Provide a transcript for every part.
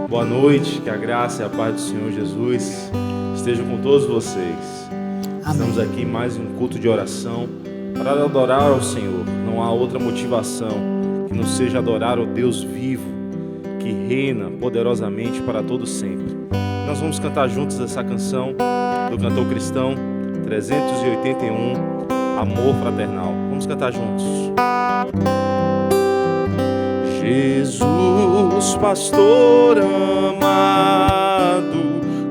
Boa noite, que a graça e a paz do Senhor Jesus estejam com todos vocês. Amém. Estamos aqui em mais um culto de oração para adorar ao Senhor. Não há outra motivação que não seja adorar ao Deus vivo, que reina poderosamente para todo sempre. Nós vamos cantar juntos essa canção do cantor cristão 381, Amor Fraternal. Vamos cantar juntos. Jesus, pastor amado,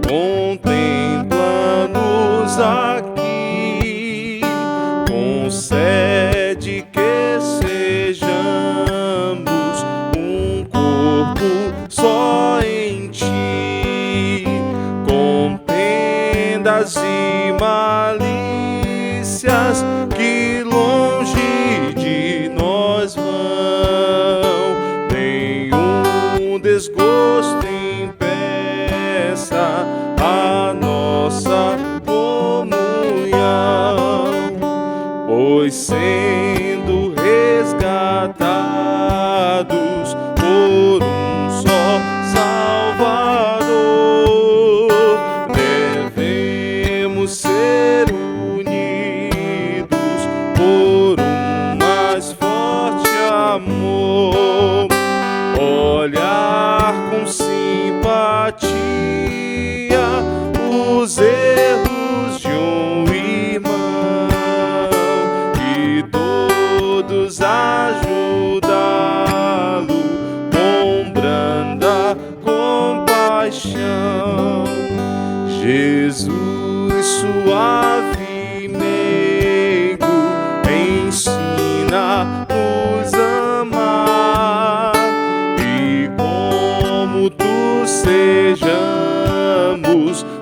contempla-nos aqui, concede que sejamos um corpo só em ti, com pendas e malícias que longe de nós vão, desgosto impeça a nossa comunhão, pois sendo resgatados por um só Salvador, devemos ser unidos por um mais forte amor, olhar com simpatia os erros de um irmão e todos ajudá-lo com branda compaixão. Jesus, suave meigo, ensina-nos a amar, sejamos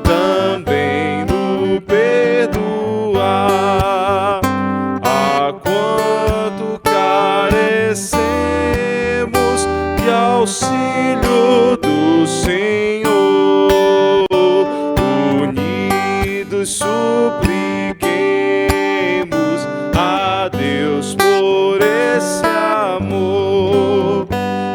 também no perdoar. A quanto carecemos de auxílio do Senhor, unidos supliquemos a Deus por esse amor.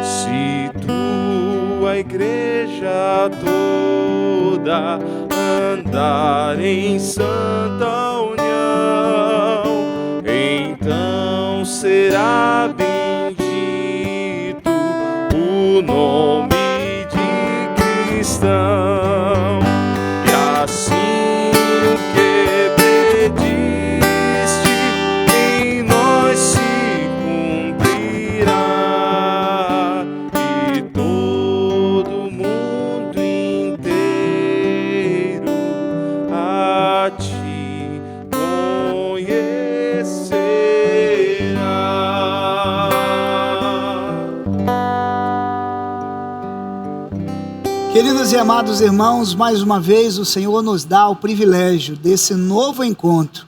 Se tua igreja toda andar em santa união, então será bendito o nome de cristão. E assim o que pediste em nós se cumprirá, e todo mundo inteiro a ti conhecerá. Queridos e amados irmãos, mais uma vez o Senhor nos dá o privilégio desse novo encontro.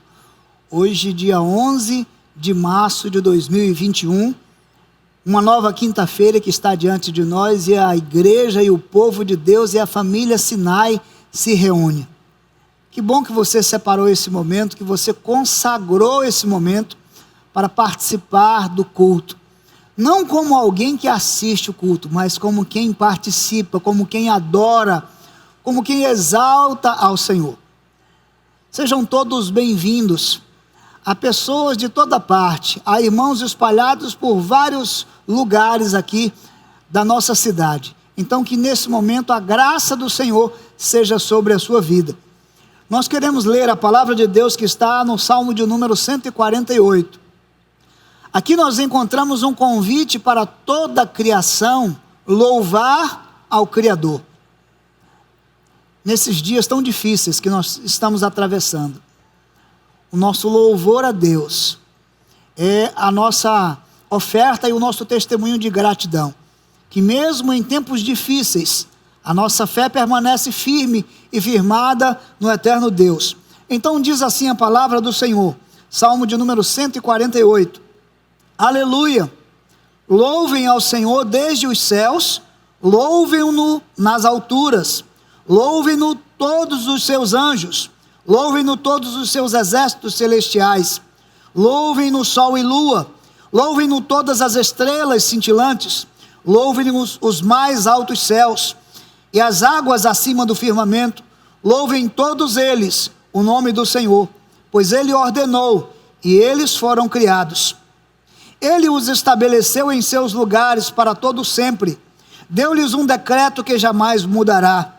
Hoje, dia 11 de março de 2021, uma nova quinta-feira que está diante de nós, e a igreja e o povo de Deus e a família Sinai se reúnem. Que bom que você separou esse momento, que você consagrou esse momento para participar do culto. Não como alguém que assiste o culto, mas como quem participa, como quem adora, como quem exalta ao Senhor. Sejam todos bem-vindos. Há pessoas de toda parte, há irmãos espalhados por vários lugares aqui da nossa cidade. Então que nesse momento a graça do Senhor seja sobre a sua vida. Nós queremos ler a palavra de Deus que está no Salmo de número 148. Aqui nós encontramos um convite para toda a criação louvar ao Criador. Nesses dias tão difíceis que nós estamos atravessando, o nosso louvor a Deus é a nossa oferta e o nosso testemunho de gratidão. Que mesmo em tempos difíceis, a nossa fé permanece firme e firmada no eterno Deus. Então diz assim a palavra do Senhor, Salmo de número 148. Aleluia! Louvem ao Senhor desde os céus, louvem-no nas alturas, louvem-no todos os seus anjos, louvem-no todos os seus exércitos celestiais, louvem-no sol e lua, louvem-no todas as estrelas cintilantes, louvem-no os mais altos céus, e as águas acima do firmamento. Louvem todos eles o nome do Senhor, pois Ele ordenou e eles foram criados. Ele os estabeleceu em seus lugares para todo sempre. Deu-lhes um decreto que jamais mudará.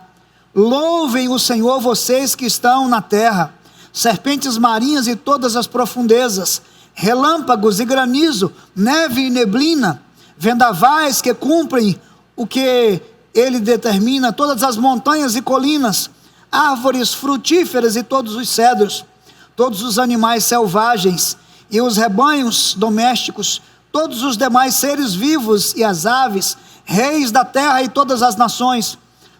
Louvem o Senhor, vocês que estão na terra, serpentes marinhas e todas as profundezas, relâmpagos e granizo, neve e neblina, vendavais que cumprem o que Ele determina, todas as montanhas e colinas, árvores frutíferas e todos os cedros, todos os animais selvagens e os rebanhos domésticos, todos os demais seres vivos e as aves, reis da terra e todas as nações,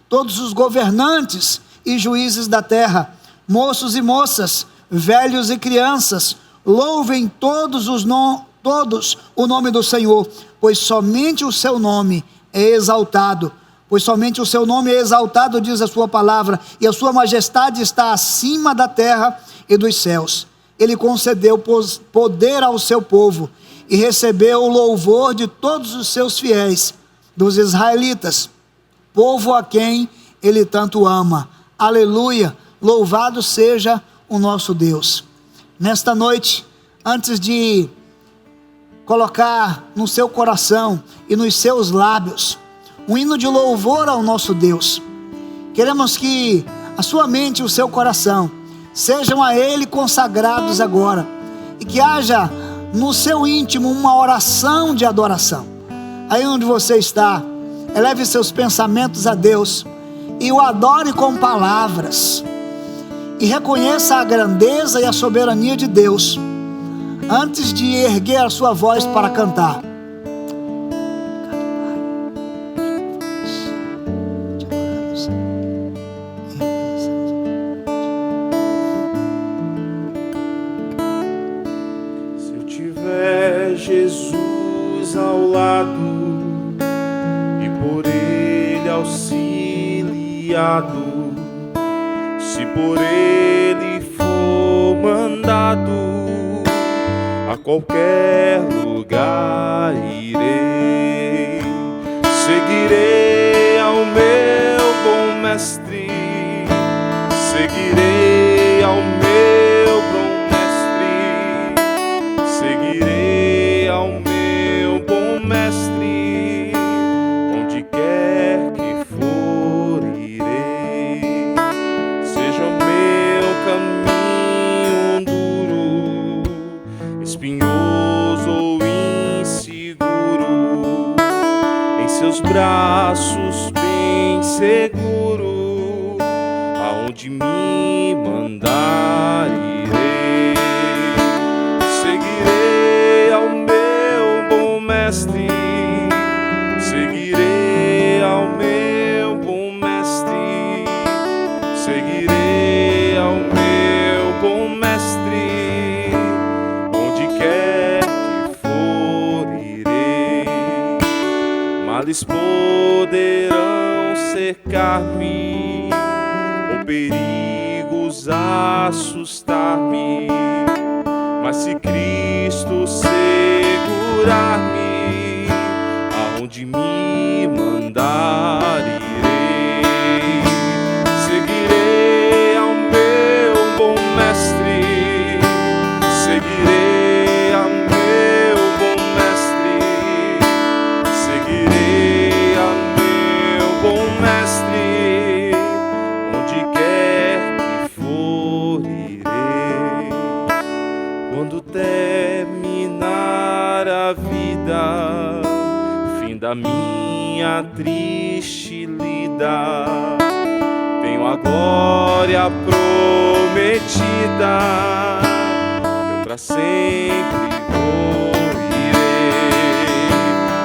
todos os governantes e juízes da terra, moços e moças, velhos e crianças, louvem todos o nome do Senhor, pois somente o seu nome é exaltado. Pois somente o seu nome é exaltado, diz a sua palavra, e a sua majestade está acima da terra e dos céus. Ele concedeu poder ao seu povo e recebeu o louvor de todos os seus fiéis, dos israelitas, povo a quem Ele tanto ama. Aleluia, louvado seja o nosso Deus. Nesta noite, antes de colocar no seu coração e nos seus lábios um hino de louvor ao nosso Deus, queremos que a sua mente e o seu coração sejam a Ele consagrados agora, e que haja no seu íntimo uma oração de adoração. Aí onde você está, eleve seus pensamentos a Deus e o adore com palavras, e reconheça a grandeza e a soberania de Deus antes de erguer a sua voz para cantar. Jesus ao lado e por Ele auxiliado, se por Ele for mandado, a qualquer lugar irei. Seguirei ao meu bom mestre, seguirei ao meu bom mestre, seguirei ao meu bom mestre, onde quer que for irei. Seja meu caminho duro, espinhoso ou inseguro, em seus braços bem seguro, aonde me mandar irei. Seguirei ao meu bom mestre, seguirei ao meu bom mestre, seguirei ao meu bom mestre, onde quer que for irei. Males poderão cercar-me, ou perigos assustar-me, mas se Cristo segurar-me, aonde me mandar irei. Seguirei ao meu bom mestre, seguirei ao meu bom mestre, seguirei ao meu bom mestre, onde quer que for irei. Quando terminar a vida, fim da minha triste lida, tenho a glória prometida, eu pra sempre vou irei.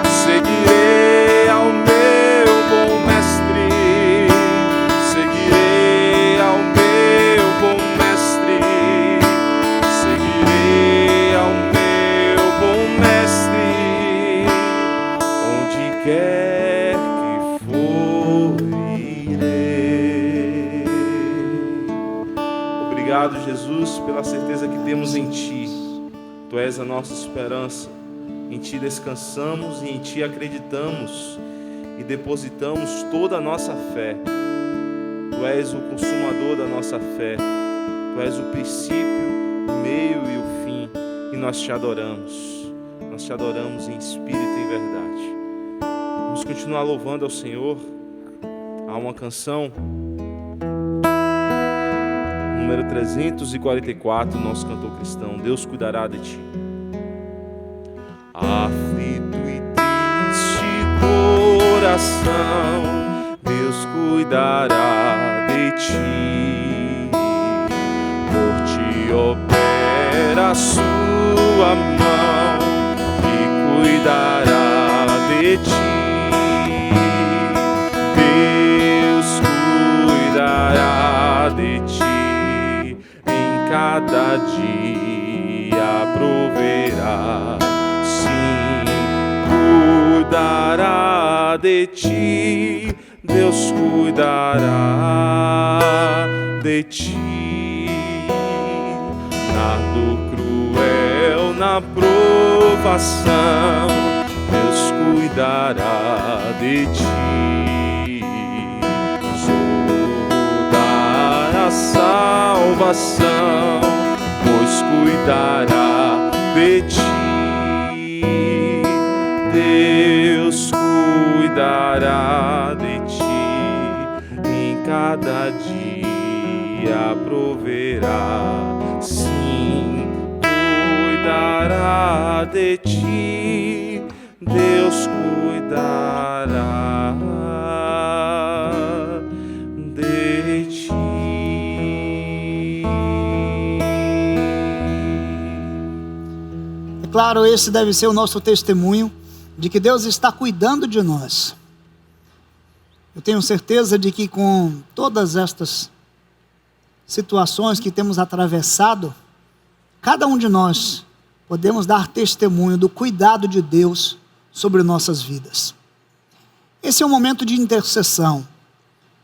Seguirei ao meu bom mestre, seguirei ao meu bom mestre, seguirei ao meu bom mestre, onde quer que for irei. Obrigado, Jesus, pela certeza que temos em Ti. Tu és a nossa esperança, em Ti descansamos e em Ti acreditamos. e depositamos toda a nossa fé. Tu és o consumador da nossa fé. Tu és o princípio, o meio e o fim. E nós te adoramos. Nós te adoramos em espírito e em verdade. Vamos continuar louvando ao Senhor. Há uma canção, número 344, nosso cantor cristão. Deus cuidará de ti. Aflito e triste coração, Deus cuidará de ti. Por ti opera a sua mão e cuidará de ti. Deus cuidará de ti, em cada dia proverá. Sim, cuidará de ti, Deus cuidará de ti. Nada cruel na provação, Deus cuidará de ti. Sou da salvação, pois cuidará de ti. Deus cuidará de ti, em cada dia proverá. Sim, cuidará de ti, Deus cuidará de ti. É claro, esse deve ser o nosso testemunho de que Deus está cuidando de nós. Eu tenho certeza de que com todas estas situações que temos atravessado, cada um de nós podemos dar testemunho do cuidado de Deus sobre nossas vidas. Esse é um momento de intercessão,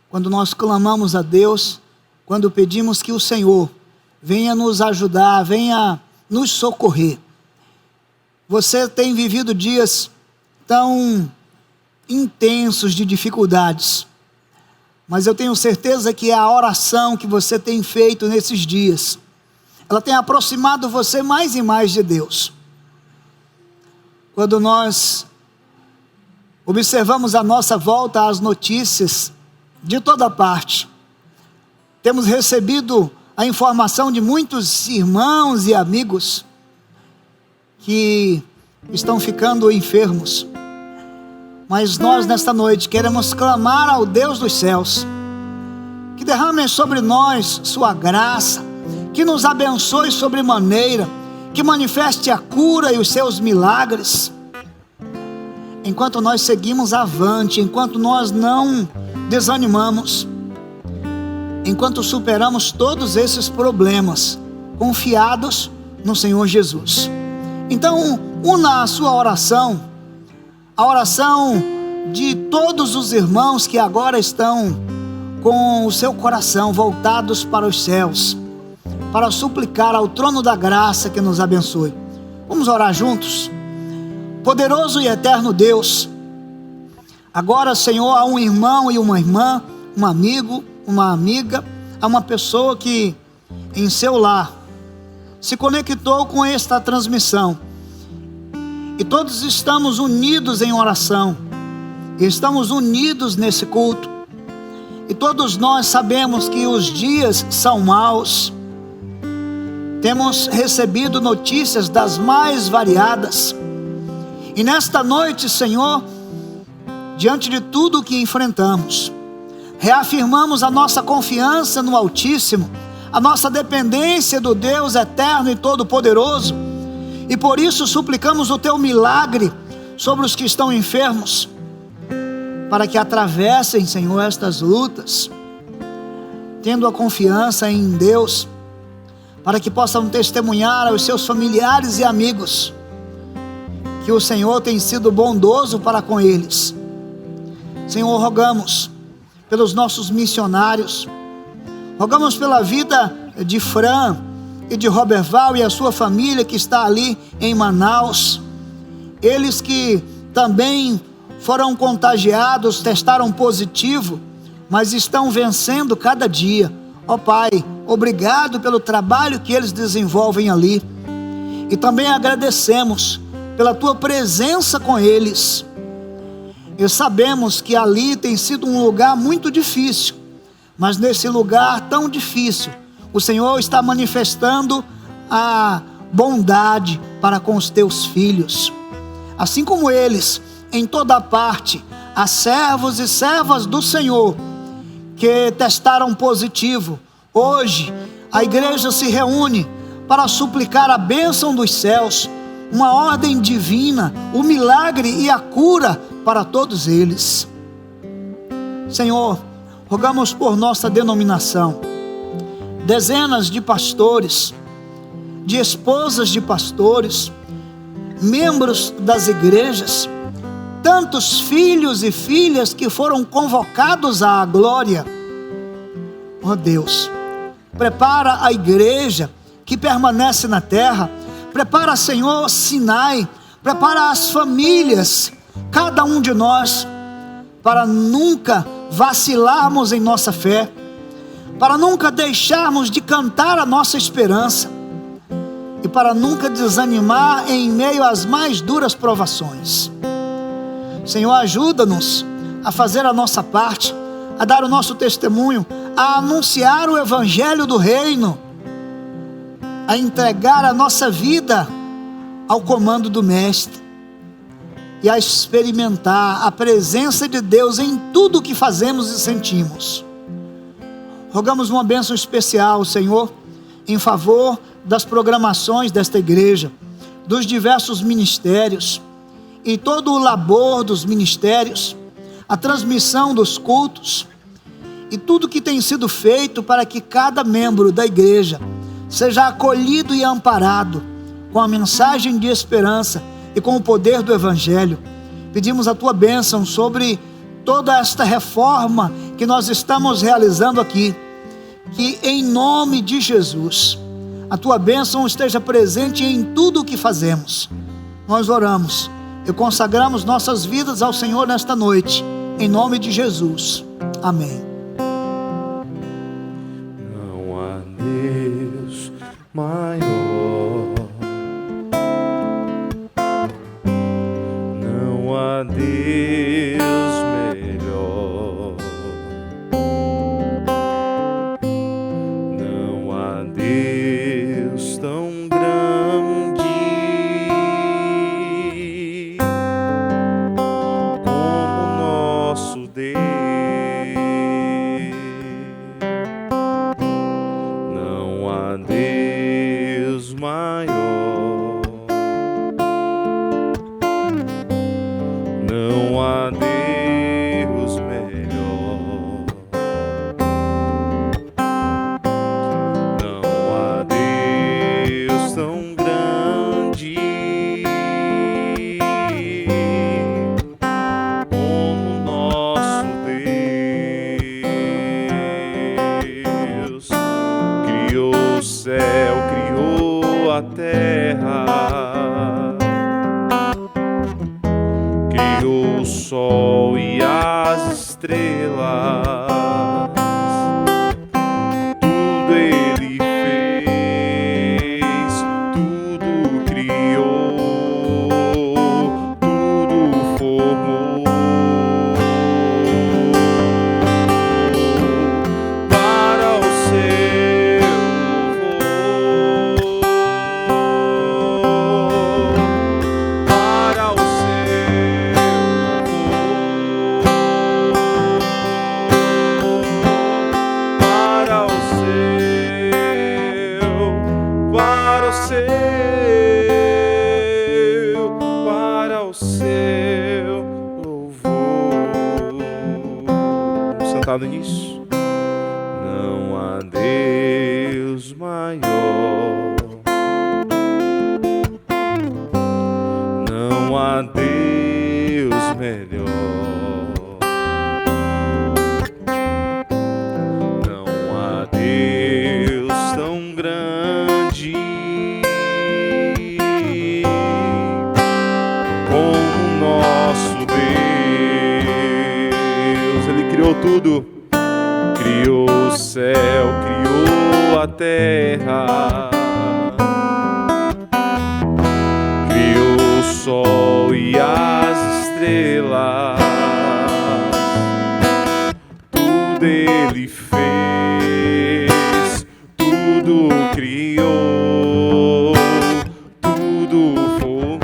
quando nós clamamos a Deus, quando pedimos que o Senhor venha nos ajudar, venha nos socorrer. Você tem vivido dias tão intensos de dificuldades, mas eu tenho certeza que a oração que você tem feito nesses dias, ela tem aproximado você mais e mais de Deus. Quando nós observamos à nossa volta as notícias de toda parte, temos recebido a informação de muitos irmãos e amigos que estão ficando enfermos. Mas nós nesta noite queremos clamar ao Deus dos céus, que derrame sobre nós sua graça, que nos abençoe sobremaneira, que manifeste a cura e os seus milagres. Enquanto nós seguimos avante, enquanto nós não desanimamos, enquanto superamos todos esses problemas, confiados no Senhor Jesus. Então, una a sua oração, a oração de todos os irmãos que agora estão com o seu coração voltados para os céus, para suplicar ao trono da graça que nos abençoe. Vamos orar juntos? Poderoso e eterno Deus, agora, Senhor, há um irmão e uma irmã, um amigo, uma amiga, há uma pessoa que em seu lar se conectou com esta transmissão, e todos estamos unidos em oração, estamos unidos nesse culto, e todos nós sabemos que os dias são maus. Temos recebido notícias das mais variadas, e nesta noite, Senhor, diante de tudo o que enfrentamos, reafirmamos a nossa confiança no Altíssimo, a nossa dependência do Deus eterno e todo-poderoso, e por isso suplicamos o teu milagre sobre os que estão enfermos, para que atravessem, Senhor, estas lutas, tendo a confiança em Deus, para que possam testemunhar aos seus familiares e amigos que o Senhor tem sido bondoso para com eles. Senhor, rogamos pelos nossos missionários, rogamos pela vida de Fran e de Roberval e a sua família que está ali em Manaus, eles que também foram contagiados, testaram positivo, mas estão vencendo cada dia. Ó Pai, obrigado pelo trabalho que eles desenvolvem ali. E também agradecemos pela Tua presença com eles. E sabemos que ali tem sido um lugar muito difícil, mas nesse lugar tão difícil, o Senhor está manifestando a bondade para com os Teus filhos. Assim como eles, em toda parte, há servos e servas do Senhor que testaram positivo. Hoje, a igreja se reúne para suplicar a bênção dos céus, uma ordem divina, o milagre e a cura para todos eles. Senhor, rogamos por nossa denominação, dezenas de pastores, de esposas de pastores, membros das igrejas, tantos filhos e filhas que foram convocados à glória. Ó Deus, prepara a igreja que permanece na terra, prepara, Senhor, Sinai, prepara as famílias, cada um de nós, para nunca vacilarmos em nossa fé, para nunca deixarmos de cantar a nossa esperança, e para nunca desanimar em meio às mais duras provações. Senhor, ajuda-nos a fazer a nossa parte, a dar o nosso testemunho, a anunciar o evangelho do reino, a entregar a nossa vida ao comando do Mestre e a experimentar a presença de Deus em tudo o que fazemos e sentimos. Rogamos uma bênção especial, Senhor, em favor das programações desta igreja, dos diversos ministérios e todo o labor dos ministérios, a transmissão dos cultos e tudo que tem sido feito para que cada membro da igreja seja acolhido e amparado com a mensagem de esperança e com o poder do evangelho. Pedimos a tua bênção sobre toda esta reforma que nós estamos realizando aqui, que em nome de Jesus a tua bênção esteja presente em tudo o que fazemos. Nós oramos e consagramos nossas vidas ao Senhor nesta noite, em nome de Jesus, amém. Não há Deus maior, não há Deus melhor, não há Deus tão grande como nosso Deus. Não há Deus maior, não há Deus melhor, não há Deus tão grande como nosso Deus. Criou o céu, criou a terra, criou o sol e as estrelas, tudo ele fez, tudo criou, tudo formou. Para o seu louvor, para o seu para o seu louvor. Vamos sentado nisso. Não há Deus maior, não há Deus melhor, não há Deus tão grande como nosso Deus. tudo. Criou o céu, criou a terra, criou o sol e as estrelas. Tudo Ele fez, tudo criou, tudo formou.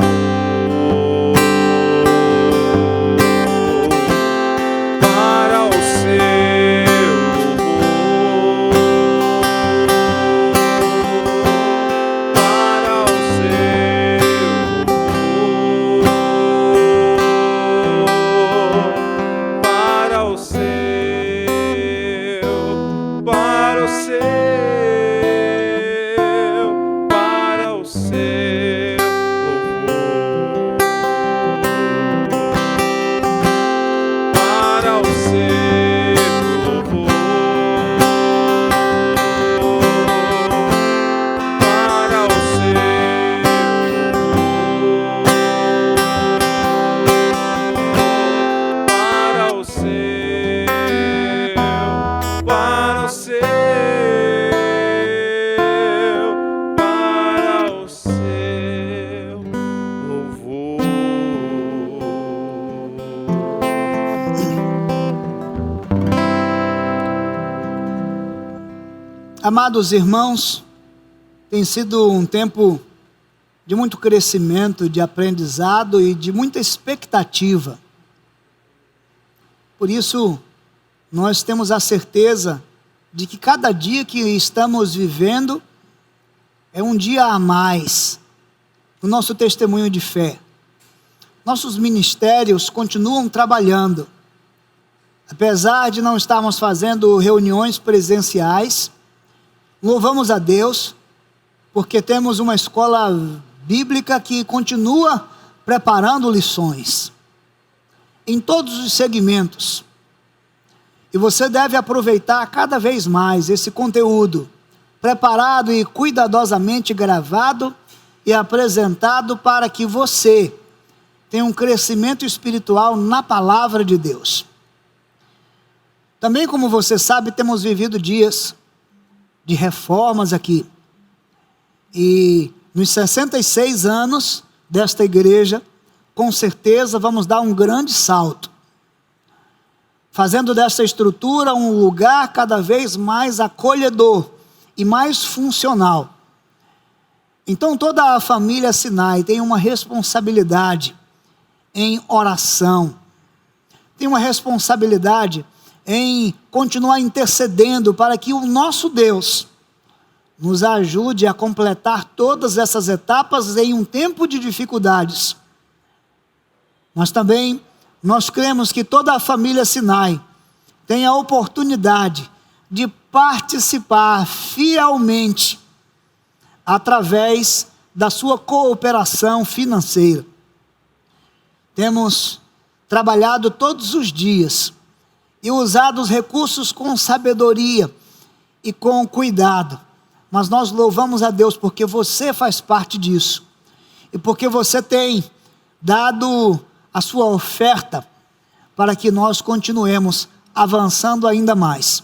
Para o seu louvor, para o seu louvor, para o seu, para o seu, para o seu louvor, para o seu louvor, para o seu para o seu, para o seu louvor. Amados irmãos, tem sido um tempo de muito crescimento, de aprendizado e de muita expectativa. Por isso, nós temos a certeza de que cada dia que estamos vivendo é um dia a mais no nosso testemunho de fé. Nossos ministérios continuam trabalhando. Apesar de não estarmos fazendo reuniões presenciais, louvamos a Deus, porque temos uma escola bíblica que continua preparando lições em todos os segmentos. E você deve aproveitar cada vez mais esse conteúdo, preparado e cuidadosamente gravado e apresentado para que você tenha um crescimento espiritual na palavra de Deus. Também, como você sabe, temos vivido dias de reformas aqui. E nos 66 anos desta igreja, com certeza vamos dar um grande salto, fazendo dessa estrutura um lugar cada vez mais acolhedor e mais funcional. Então toda a família Sinai tem uma responsabilidade em oração, tem uma responsabilidade em continuar intercedendo para que o nosso Deus nos ajude a completar todas essas etapas em um tempo de dificuldades. Mas também nós cremos que toda a família Sinai tem a oportunidade de participar fielmente através da sua cooperação financeira. Temos trabalhado todos os dias e usado os recursos com sabedoria e com cuidado. Mas nós louvamos a Deus porque você faz parte disso. E porque você tem dado a sua oferta para que nós continuemos avançando ainda mais.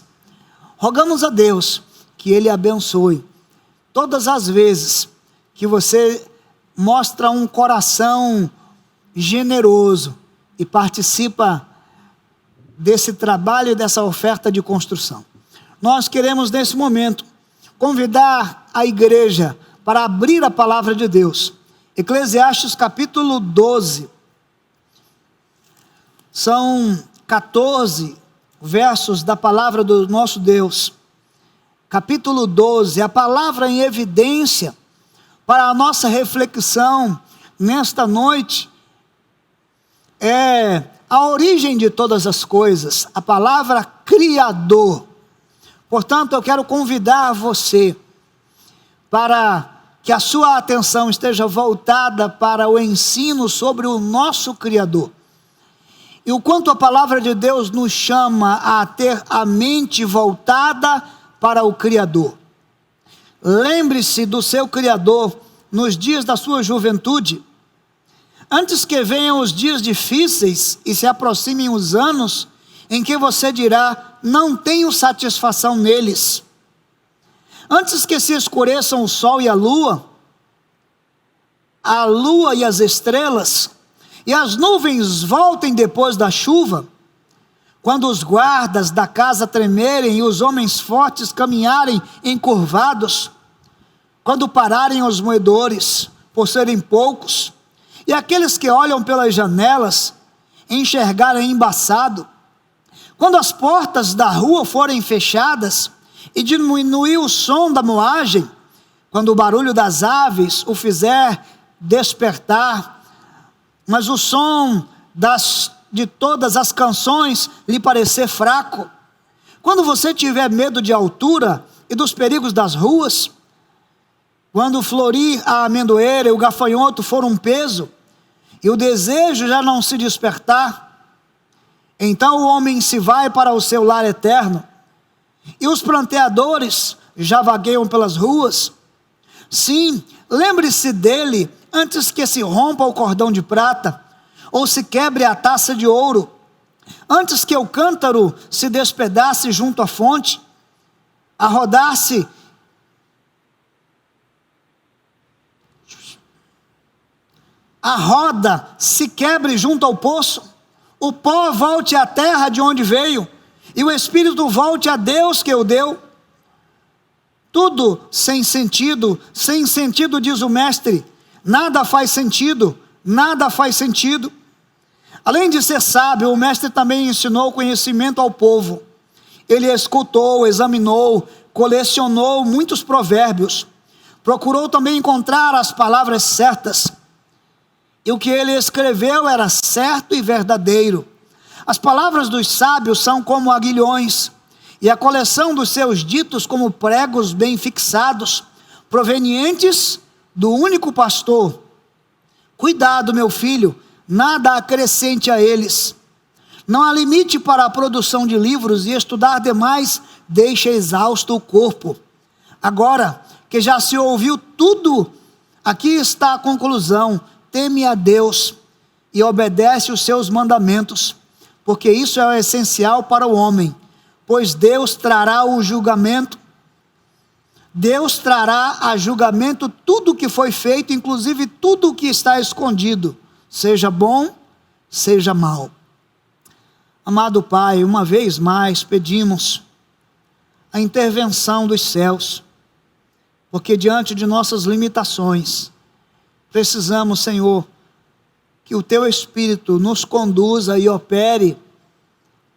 Rogamos a Deus que Ele abençoe todas as vezes que você mostra um coração generoso e participa desse trabalho e dessa oferta de construção. Nós queremos nesse momento convidar a igreja para abrir a palavra de Deus. Eclesiastes capítulo 12. São 14 versos da palavra do nosso Deus. Capítulo 12, a palavra em evidência para a nossa reflexão nesta noite é a origem de todas as coisas, a palavra Criador. Portanto, eu quero convidar você para que a sua atenção esteja voltada para o ensino sobre o nosso Criador. E o quanto a palavra de Deus nos chama a ter a mente voltada para o Criador. Lembre-se do seu Criador nos dias da sua juventude. Antes que venham os dias difíceis e se aproximem os anos em que você dirá: não tenho satisfação neles. Antes que se escureçam o sol e a lua e as estrelas, e as nuvens voltem depois da chuva, quando os guardas da casa tremerem e os homens fortes caminharem encurvados, quando pararem os moedores, por serem poucos, e aqueles que olham pelas janelas enxergarem embaçado, quando as portas da rua forem fechadas e diminuir o som da moagem, quando o barulho das aves o fizer despertar, mas o som de todas as canções lhe parecer fraco, quando você tiver medo de altura e dos perigos das ruas, quando florir a amendoeira e o gafanhoto for um peso, e o desejo já não se despertar, então o homem se vai para o seu lar eterno, e os pranteadores já vagueiam pelas ruas. Sim, lembre-se dele antes que se rompa o cordão de prata, ou se quebre a taça de ouro, antes que o cântaro se despedace junto à fonte, a rodar-se a roda se quebre junto ao poço, o pó volte à terra de onde veio, e o espírito volte a Deus que o deu. Tudo sem sentido diz o mestre, nada faz sentido. Além de ser sábio, o mestre também ensinou conhecimento ao povo. Ele escutou, examinou, colecionou muitos provérbios, procurou também encontrar as palavras certas, e o que ele escreveu era certo e verdadeiro. As palavras dos sábios são como aguilhões, e a coleção dos seus ditos como pregos bem fixados, provenientes do único pastor. Cuidado, meu filho, nada acrescente a eles. Não há limite para a produção de livros, e estudar demais deixa exausto o corpo. Agora que já se ouviu tudo, aqui está a conclusão: teme a Deus e obedece os seus mandamentos, porque isso é o essencial para o homem, pois Deus trará a julgamento tudo o que foi feito, inclusive tudo o que está escondido, seja bom, seja mal. Amado Pai, uma vez mais pedimos a intervenção dos céus, porque diante de nossas limitações, precisamos, Senhor, que o Teu Espírito nos conduza e opere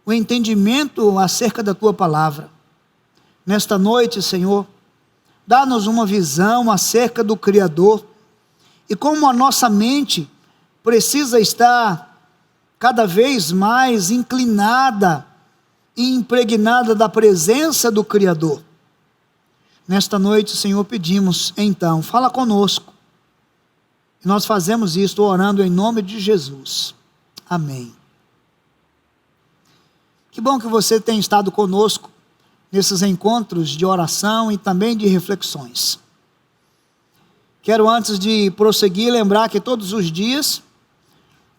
o entendimento acerca da Tua palavra. Nesta noite, Senhor, dá-nos uma visão acerca do Criador, e como a nossa mente precisa estar cada vez mais inclinada e impregnada da presença do Criador. Nesta noite, Senhor, pedimos, então, fala conosco. E nós fazemos isto orando em nome de Jesus. Amém. Que bom que você tem estado conosco nesses encontros de oração e também de reflexões. Quero, antes de prosseguir, lembrar que todos os dias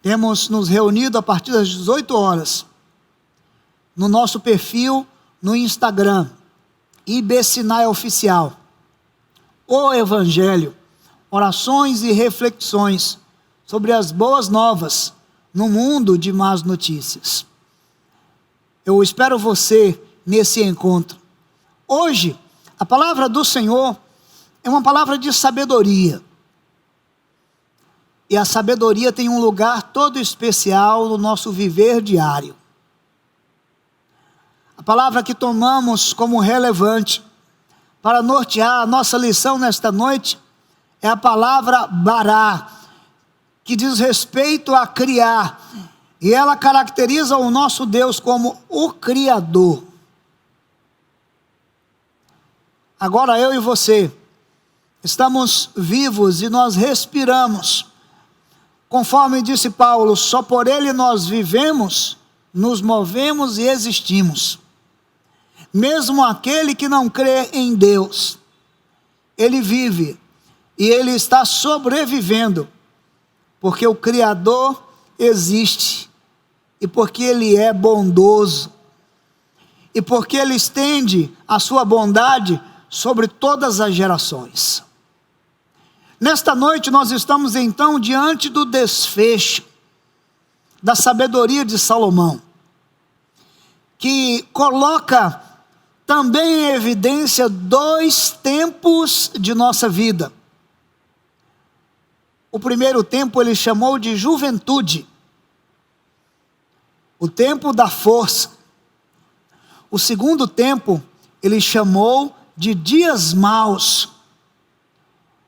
temos nos reunido a partir das 18 horas no nosso perfil no Instagram, IB Sinai Oficial, o Evangelho, orações e reflexões sobre as boas novas no mundo de más notícias. Eu espero você nesse encontro. Hoje, a palavra do Senhor é uma palavra de sabedoria. E a sabedoria tem um lugar todo especial no nosso viver diário. A palavra que tomamos como relevante para nortear a nossa lição nesta noite é a palavra bará, que diz respeito a criar, e ela caracteriza o nosso Deus como o Criador. Agora eu e você estamos vivos e nós respiramos. Conforme disse Paulo, só por Ele nós vivemos, nos movemos e existimos. Mesmo aquele que não crê em Deus, ele vive e ele está sobrevivendo, porque o Criador existe e porque Ele é bondoso, e porque Ele estende a sua bondade sobre todas as gerações. Nesta noite nós estamos então diante do desfecho da sabedoria de Salomão, que coloca também em evidência 2 tempos de nossa vida. O primeiro tempo ele chamou de juventude, o tempo da força. O segundo tempo ele chamou de dias maus,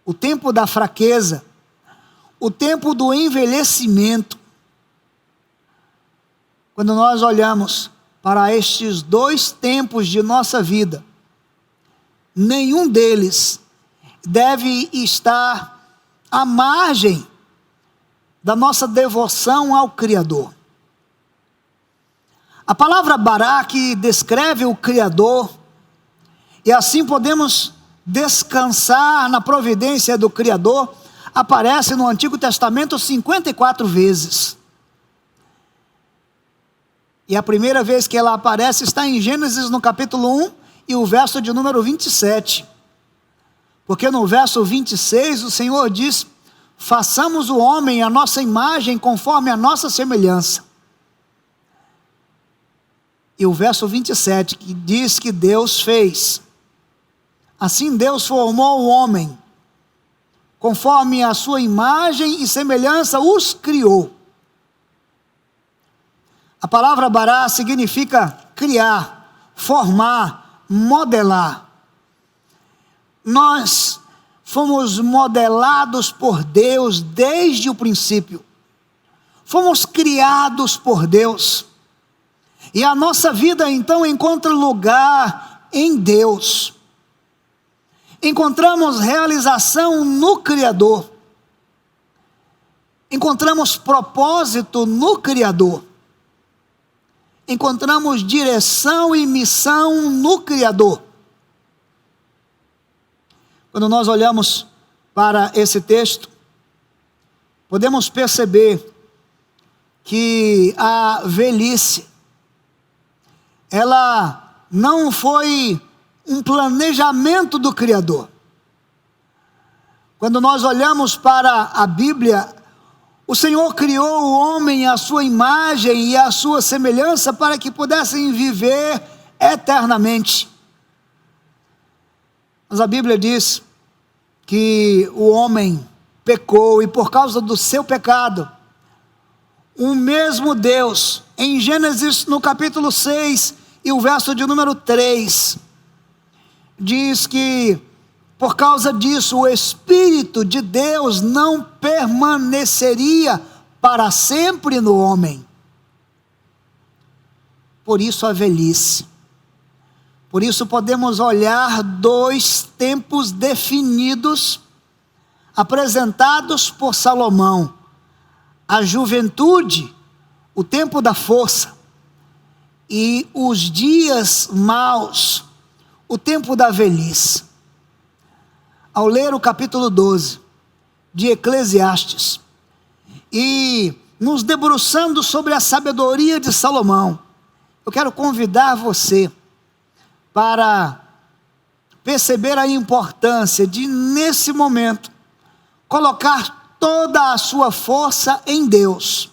o tempo da fraqueza, o tempo do envelhecimento. Quando nós olhamos para estes 2 tempos de nossa vida, nenhum deles deve estar à margem da nossa devoção ao Criador. A palavra Barak descreve o Criador, e assim podemos descansar na providência do Criador. Aparece no Antigo Testamento 54 vezes. E a primeira vez que ela aparece está em Gênesis no capítulo 1 e o verso de número 27. Porque no verso 26 o Senhor diz: façamos o homem à nossa imagem conforme a nossa semelhança. E o verso 27 que diz que Deus fez. Assim Deus formou o homem, conforme a sua imagem e semelhança os criou. A palavra bará significa criar, formar, modelar. Nós fomos modelados por Deus desde o princípio. Fomos criados por Deus. E a nossa vida então encontra lugar em Deus. Encontramos realização no Criador. Encontramos propósito no Criador. Encontramos direção e missão no Criador. Quando nós olhamos para esse texto, podemos perceber que a velhice, ela não foi um planejamento do Criador. Quando nós olhamos para a Bíblia, o Senhor criou o homem à sua imagem e à sua semelhança para que pudessem viver eternamente. Mas a Bíblia diz que o homem pecou e por causa do seu pecado, o mesmo Deus, em Gênesis no capítulo 6 e o verso de número 3, diz que por causa disso o Espírito de Deus não permaneceria para sempre no homem. Por isso a velhice. Por isso podemos olhar 2 tempos definidos, apresentados por Salomão. A juventude, o tempo da força, e os dias maus, o tempo da velhice. Ao ler o capítulo 12 de Eclesiastes e nos debruçando sobre a sabedoria de Salomão, eu quero convidar você para perceber a importância de, nesse momento, colocar toda a sua força em Deus,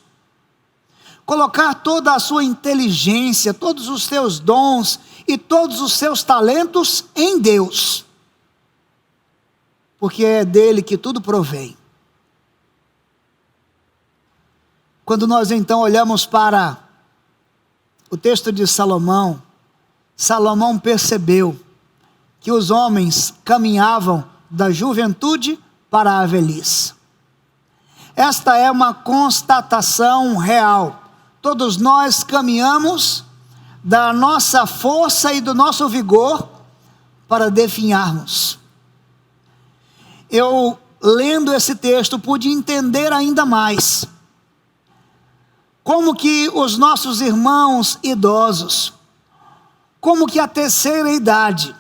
colocar toda a sua inteligência, todos os seus dons e todos os seus talentos em Deus, porque é dele que tudo provém. Quando nós então olhamos para o texto de Salomão, Salomão percebeu que os homens caminhavam da juventude para a velhice. Esta é uma constatação real. Todos nós caminhamos da nossa força e do nosso vigor para definharmos. Eu, lendo esse texto, pude entender ainda mais como que os nossos irmãos idosos, como que a terceira idade,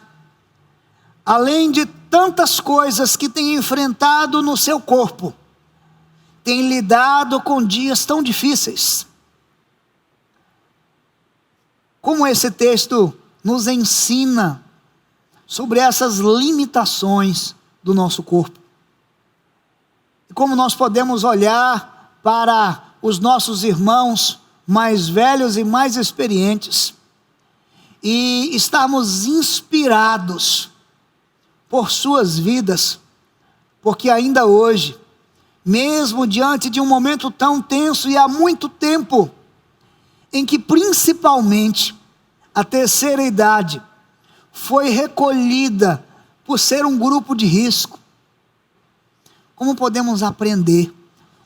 além de tantas coisas que têm enfrentado no seu corpo, têm lidado com dias tão difíceis. como esse texto nos ensina sobre essas limitações do nosso corpo. E como nós podemos olhar para os nossos irmãos mais velhos e mais experientes e estarmos inspirados por suas vidas, porque ainda hoje, mesmo diante de um momento tão tenso e há muito tempo, em que principalmente a terceira idade foi recolhida por ser um grupo de risco, como podemos aprender,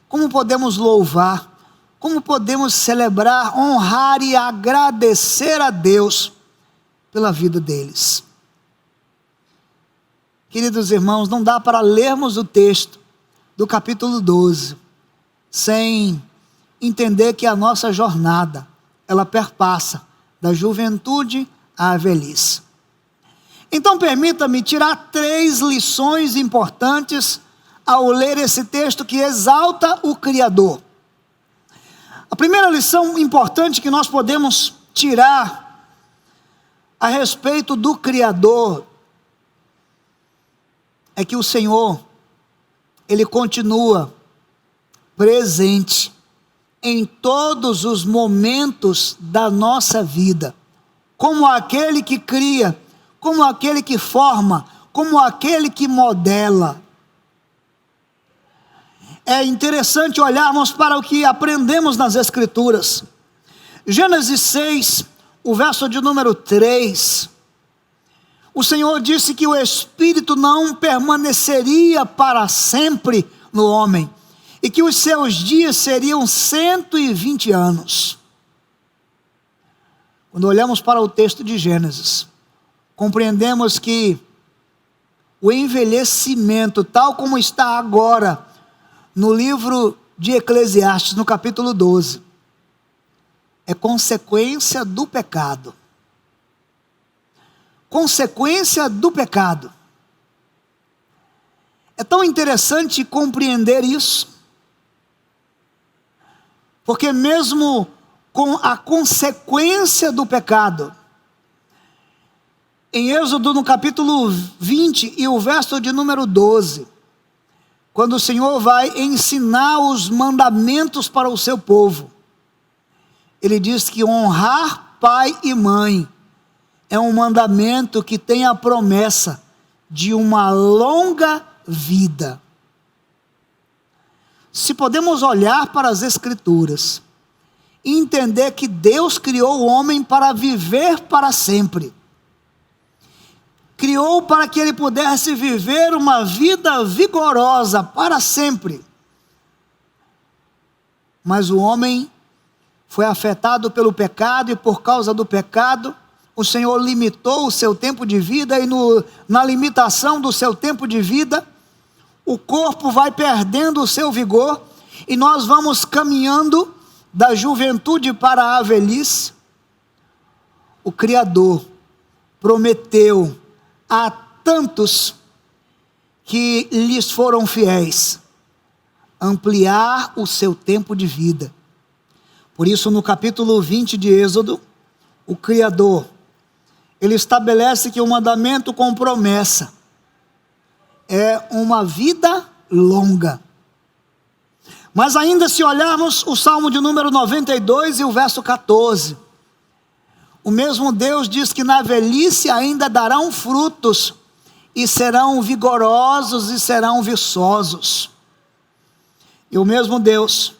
como podemos louvar, como podemos celebrar, honrar e agradecer a Deus pela vida deles. Queridos irmãos, não dá para lermos o texto do capítulo 12 sem entender que a nossa jornada, ela perpassa da juventude à velhice. Então permita-me tirar 3 lições importantes ao ler esse texto que exalta o Criador. A primeira lição importante que nós podemos tirar a respeito do Criador é que o Senhor, Ele continua presente em todos os momentos da nossa vida, como aquele que cria, como aquele que forma, como aquele que modela. É interessante olharmos para o que aprendemos nas Escrituras. Gênesis 6, o verso de número 3. O Senhor disse que o Espírito não permaneceria para sempre no homem, e que os seus dias seriam 120 anos. Quando olhamos para o texto de Gênesis, compreendemos que o envelhecimento, tal como está agora, no livro de Eclesiastes, no capítulo 12, é consequência do pecado. Consequência do pecado. É tão interessante compreender isso, porque mesmo com a consequência do pecado, em Êxodo no capítulo 20 e o verso de número 12, quando o Senhor vai ensinar os mandamentos para o seu povo, Ele diz que honrar pai e mãe é um mandamento que tem a promessa de uma longa vida. Se podemos olhar para as Escrituras e entender que Deus criou o homem para viver para sempre, criou para que ele pudesse viver uma vida vigorosa para sempre. Mas o homem foi afetado pelo pecado, e por causa do pecado, o Senhor limitou o seu tempo de vida, e na limitação do seu tempo de vida, o corpo vai perdendo o seu vigor, e nós vamos caminhando da juventude para a velhice. O Criador prometeu a tantos que lhes foram fiéis ampliar o seu tempo de vida. Por isso, no capítulo 20 de Êxodo, o Criador, Ele estabelece que o mandamento com promessa é uma vida longa. Mas ainda, se olharmos o Salmo de número 92 e o verso 14, o mesmo Deus diz que na velhice ainda darão frutos, e serão vigorosos e serão viçosos. E o mesmo Deus,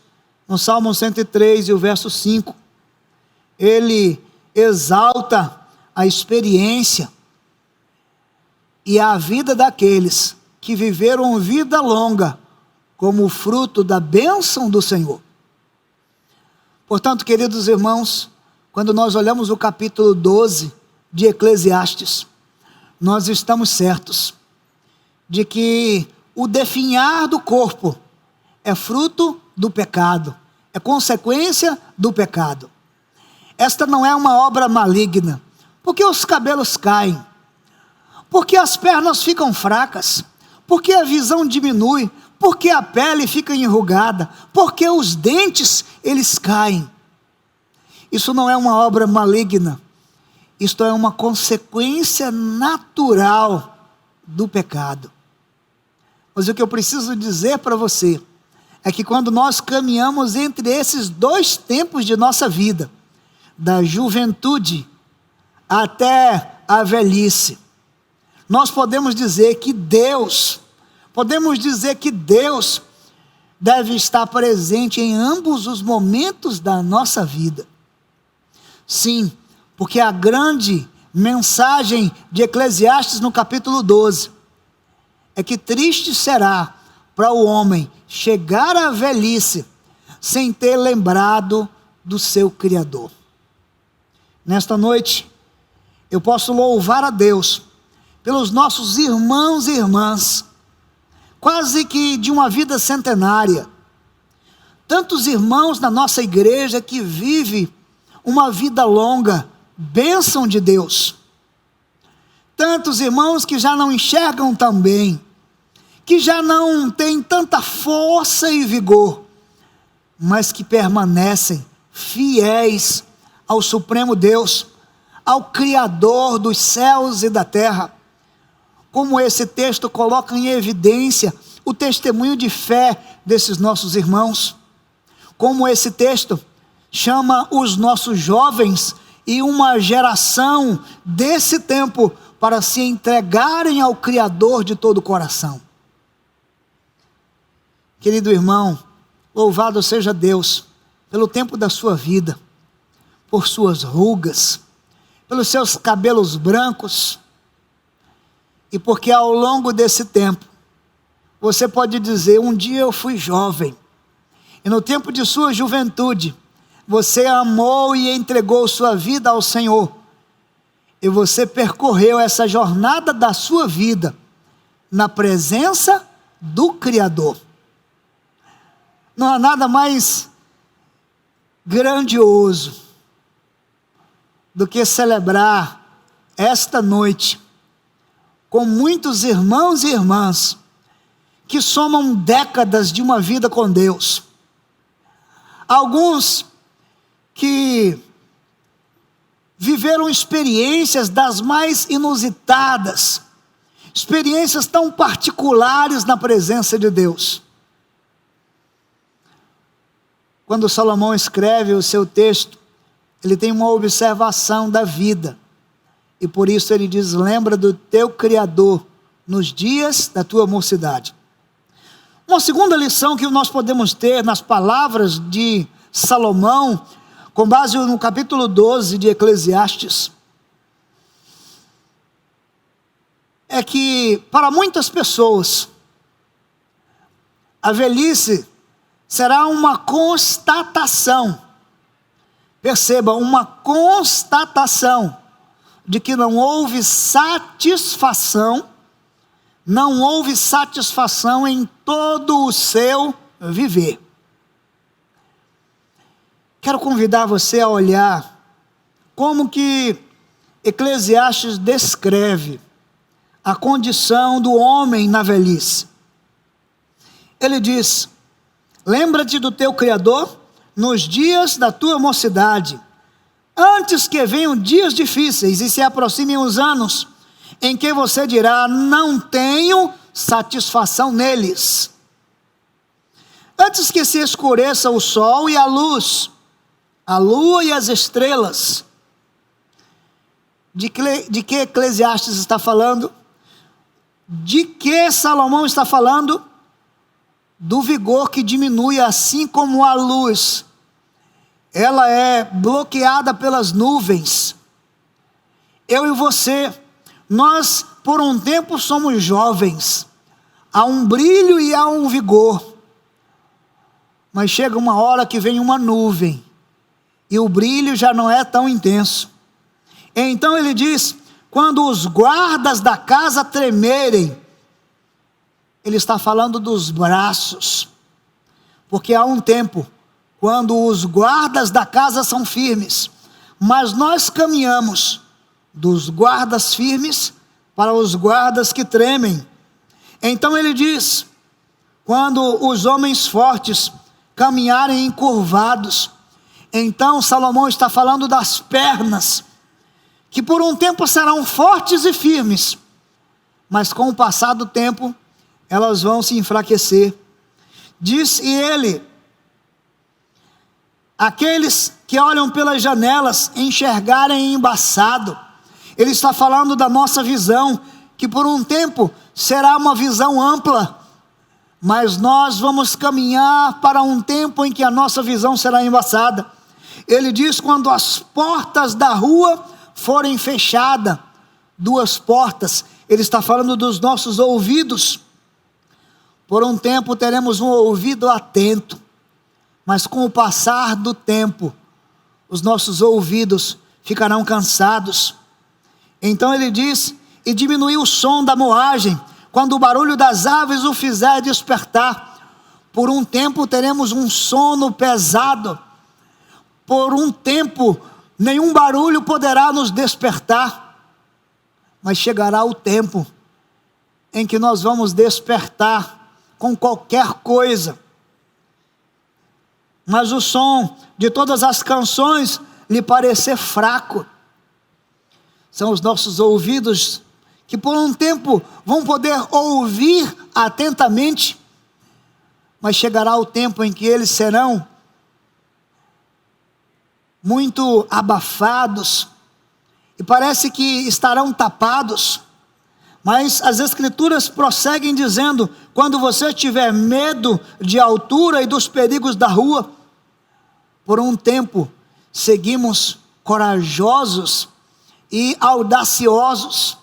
no Salmo 103 e o verso 5, Ele exalta a experiência e a vida daqueles que viveram vida longa, como fruto da bênção do Senhor. Portanto, queridos irmãos, quando nós olhamos o capítulo 12 de Eclesiastes, nós estamos certos de que o definhar do corpo é fruto do pecado, é consequência do pecado. Esta não é uma obra maligna, porque os cabelos caem, porque as pernas ficam fracas, porque a visão diminui, porque a pele fica enrugada, porque os dentes eles caem. Isso não é uma obra maligna, Isto é uma consequência natural do pecado. Mas o que eu preciso dizer para você é que quando nós caminhamos entre esses dois tempos de nossa vida, da juventude até a velhice, nós podemos dizer que Deus deve estar presente em ambos os momentos da nossa vida. Sim, porque a grande mensagem de Eclesiastes no capítulo 12 é que triste será para o homem chegar à velhice sem ter lembrado do seu Criador. Nesta noite, eu posso louvar a Deus pelos nossos irmãos e irmãs, quase que de uma vida centenária. Tantos irmãos na nossa igreja que vivem uma vida longa, bênção de Deus. Tantos irmãos que já não enxergam tão bem, que já não têm tanta força e vigor, mas que permanecem fiéis ao Supremo Deus, ao Criador dos céus e da terra. Como esse texto coloca em evidência o testemunho de fé desses nossos irmãos. Como esse texto chama os nossos jovens e uma geração desse tempo para se entregarem ao Criador de todo o coração. Querido irmão, louvado seja Deus pelo tempo da sua vida, por suas rugas, pelos seus cabelos brancos, e porque ao longo desse tempo, você pode dizer: um dia eu fui jovem, e no tempo de sua juventude, você amou e entregou sua vida ao Senhor, e você percorreu essa jornada da sua vida, na presença do Criador. Não há nada mais grandioso do que celebrar esta noite com muitos irmãos e irmãs que somam décadas de uma vida com Deus. Alguns que viveram experiências das mais inusitadas, experiências tão particulares na presença de Deus. Quando Salomão escreve o seu texto, ele tem uma observação da vida, e por isso ele diz: lembra do teu Criador nos dias da tua mocidade. Uma segunda lição que nós podemos ter nas palavras de Salomão, com base no capítulo 12 de Eclesiastes, é que para muitas pessoas a velhice será uma constatação, perceba, uma constatação de que não houve satisfação em todo o seu viver. Quero convidar você a olhar como que Eclesiastes descreve a condição do homem na velhice. Ele diz: lembra-te do teu Criador nos dias da tua mocidade, antes que venham dias difíceis e se aproximem os anos, em que você dirá: não tenho satisfação neles. Antes que se escureça o sol e a luz, a lua e as estrelas. De que Eclesiastes está falando? De que Salomão está falando? Do vigor que diminui, assim como a luz ela é bloqueada pelas nuvens. Eu e você, nós por um tempo somos jovens, há um brilho e há um vigor, mas chega uma hora que vem uma nuvem, e o brilho já não é tão intenso. Então ele diz: quando os guardas da casa tremerem, ele está falando dos braços, porque há um tempo quando os guardas da casa são firmes, mas nós caminhamos dos guardas firmes para os guardas que tremem. Então ele diz: quando os homens fortes caminharem encurvados. Então Salomão está falando das pernas, que por um tempo serão fortes e firmes, mas com o passar do tempo, elas vão se enfraquecer. Disse ele: aqueles que olham pelas janelas enxergarem embaçado. Ele está falando da nossa visão, que por um tempo será uma visão ampla, mas nós vamos caminhar para um tempo em que a nossa visão será embaçada. Ele diz: quando as portas da rua forem fechadas, 2 portas, ele está falando dos nossos ouvidos. Por um tempo teremos um ouvido atento, mas com o passar do tempo, os nossos ouvidos ficarão cansados. Então ele diz: e diminuir o som da moagem, quando o barulho das aves o fizer despertar. Por um tempo teremos um sono pesado, por um tempo nenhum barulho poderá nos despertar, mas chegará o tempo em que nós vamos despertar com qualquer coisa, mas o som de todas as canções lhe parecer fraco. São os nossos ouvidos que por um tempo vão poder ouvir atentamente, mas chegará o tempo em que eles serão muito abafados, e parece que estarão tapados. Mas as Escrituras prosseguem dizendo: quando você tiver medo de altura e dos perigos da rua, por um tempo seguimos corajosos e audaciosos.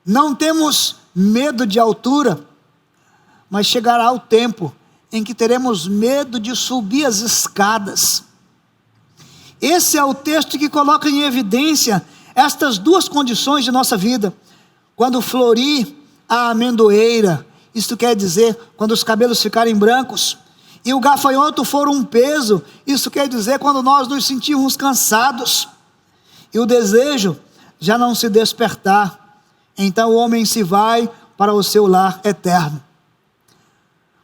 Não temos medo de altura, mas chegará o tempo em que teremos medo de subir as escadas. Esse é o texto que coloca em evidência estas 2 condições de nossa vida. Quando florir a amendoeira, isto quer dizer quando os cabelos ficarem brancos, e o gafanhoto for um peso, isso quer dizer quando nós nos sentirmos cansados, e o desejo já não se despertar, então o homem se vai para o seu lar eterno.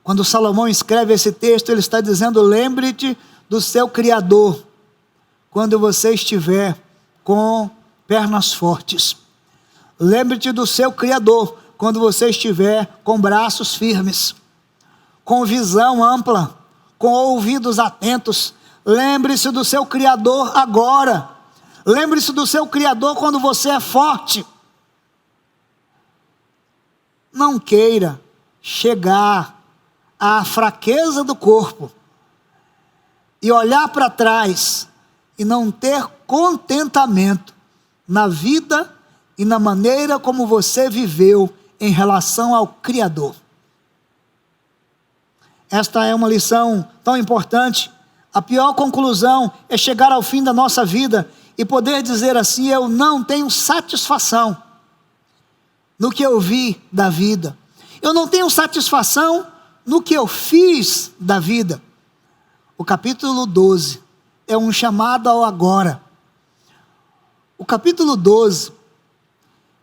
Quando Salomão escreve esse texto, ele está dizendo: lembre-te do seu Criador, quando você estiver com pernas fortes. Lembre-te do seu Criador, quando você estiver com braços firmes, com visão ampla, com ouvidos atentos. Lembre-se do seu Criador agora. Lembre-se do seu Criador quando você é forte. Não queira chegar à fraqueza do corpo e olhar para trás e não ter contentamento na vida e na maneira como você viveu em relação ao Criador. Esta é uma lição tão importante. A pior conclusão é chegar ao fim da nossa vida e poder dizer assim: eu não tenho satisfação no que eu vi da vida. Eu não tenho satisfação no que eu fiz da vida. O capítulo 12 é um chamado ao agora. O capítulo 12